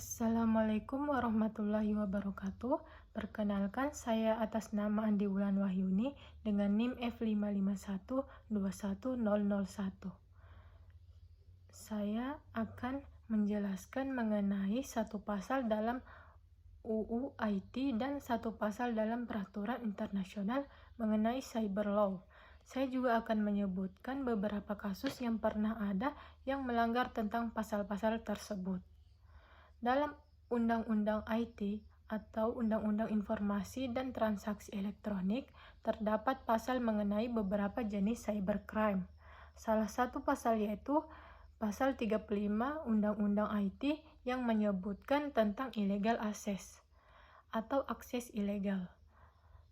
Assalamualaikum warahmatullahi wabarakatuh. Perkenalkan, saya atas nama Andi Wulan Wahyuni dengan NIM F551210001. Saya akan menjelaskan mengenai satu pasal dalam UU IT dan satu pasal dalam peraturan internasional mengenai cyber law. Saya juga akan menyebutkan beberapa kasus yang pernah ada yang melanggar tentang pasal-pasal tersebut. Dalam Undang-Undang IT atau Undang-Undang Informasi dan Transaksi Elektronik, terdapat pasal mengenai beberapa jenis cybercrime. Salah satu pasal yaitu Pasal 35 Undang-Undang IT yang menyebutkan tentang illegal access atau akses ilegal.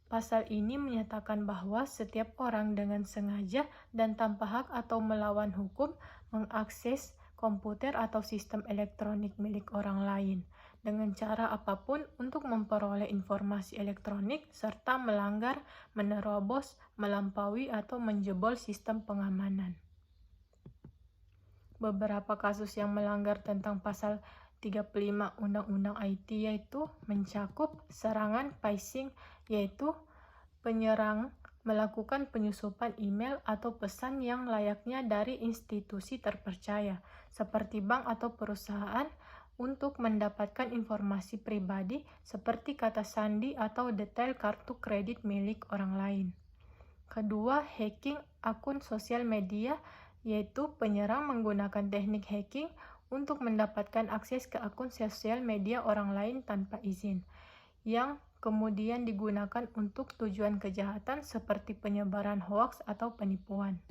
Pasal ini menyatakan bahwa setiap orang dengan sengaja dan tanpa hak atau melawan hukum mengakses komputer atau sistem elektronik milik orang lain dengan cara apapun untuk memperoleh informasi elektronik serta melanggar, menerobos, melampaui atau menjebol sistem pengamanan. Beberapa kasus yang melanggar tentang pasal 35 Undang-Undang IT yaitu mencakup serangan phishing, yaitu penyerang melakukan penyusupan email atau pesan yang layaknya dari institusi terpercaya, seperti bank atau perusahaan, untuk mendapatkan informasi pribadi seperti kata sandi atau detail kartu kredit milik orang lain. Kedua, hacking akun sosial media, yaitu penyerang menggunakan teknik hacking untuk mendapatkan akses ke akun sosial media orang lain tanpa izin, yang kemudian digunakan untuk tujuan kejahatan seperti penyebaran hoaks atau penipuan.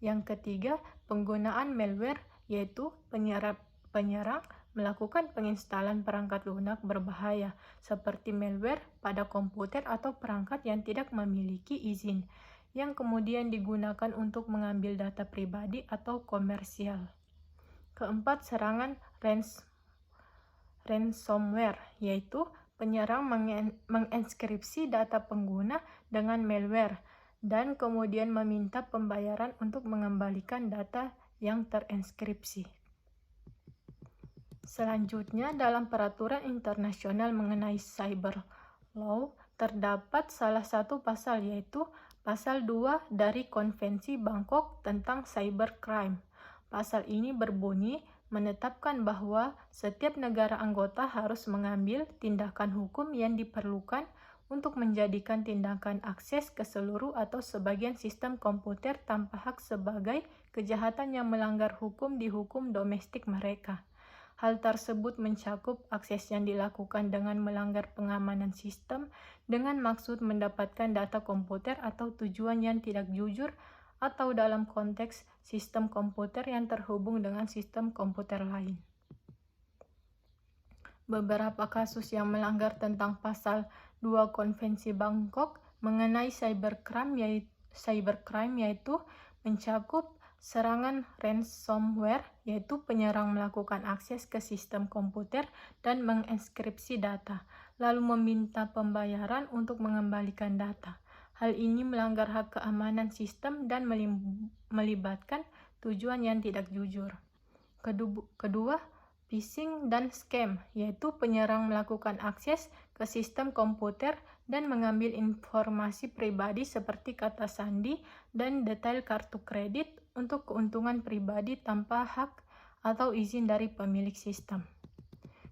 Yang ketiga, penggunaan malware, yaitu penyerang melakukan penginstalan perangkat lunak berbahaya seperti malware pada komputer atau perangkat yang tidak memiliki izin, yang kemudian digunakan untuk mengambil data pribadi atau komersial. Keempat, serangan ransomware, yaitu penyerang menginskripsi data pengguna dengan malware dan kemudian meminta pembayaran untuk mengembalikan data yang terinskripsi. Selanjutnya, dalam peraturan internasional mengenai cyber law, terdapat salah satu pasal yaitu Pasal 2 dari Konvensi Bangkok tentang Cybercrime. Pasal ini berbunyi menetapkan bahwa setiap negara anggota harus mengambil tindakan hukum yang diperlukan untuk menjadikan tindakan akses ke seluruh atau sebagian sistem komputer tanpa hak sebagai kejahatan yang melanggar hukum di hukum domestik mereka. Hal tersebut mencakup akses yang dilakukan dengan melanggar pengamanan sistem dengan maksud mendapatkan data komputer atau tujuan yang tidak jujur, atau dalam konteks sistem komputer yang terhubung dengan sistem komputer lain. Beberapa kasus yang melanggar tentang pasal 2 Konvensi Bangkok mengenai cybercrime yaitu mencakup serangan ransomware, yaitu penyerang melakukan akses ke sistem komputer dan menginskripsi data, lalu meminta pembayaran untuk mengembalikan data. Hal ini melanggar hak keamanan sistem dan melibatkan tujuan yang tidak jujur. Kedua, phishing dan scam, yaitu penyerang melakukan akses ke sistem komputer dan mengambil informasi pribadi seperti kata sandi dan detail kartu kredit untuk keuntungan pribadi tanpa hak atau izin dari pemilik sistem.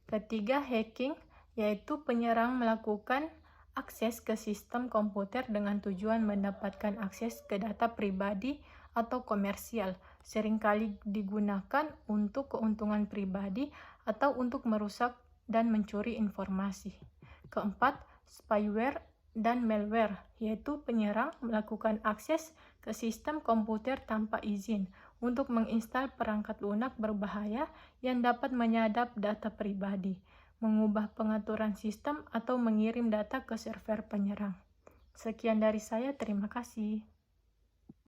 Ketiga, hacking, yaitu penyerang melakukan akses ke sistem komputer dengan tujuan mendapatkan akses ke data pribadi atau komersial, seringkali digunakan untuk keuntungan pribadi atau untuk merusak dan mencuri informasi. Keempat, spyware dan malware, yaitu penyerang melakukan akses ke sistem komputer tanpa izin untuk menginstal perangkat lunak berbahaya yang dapat menyadap data pribadi, mengubah pengaturan sistem atau mengirim data ke server penyerang. Sekian dari saya, terima kasih.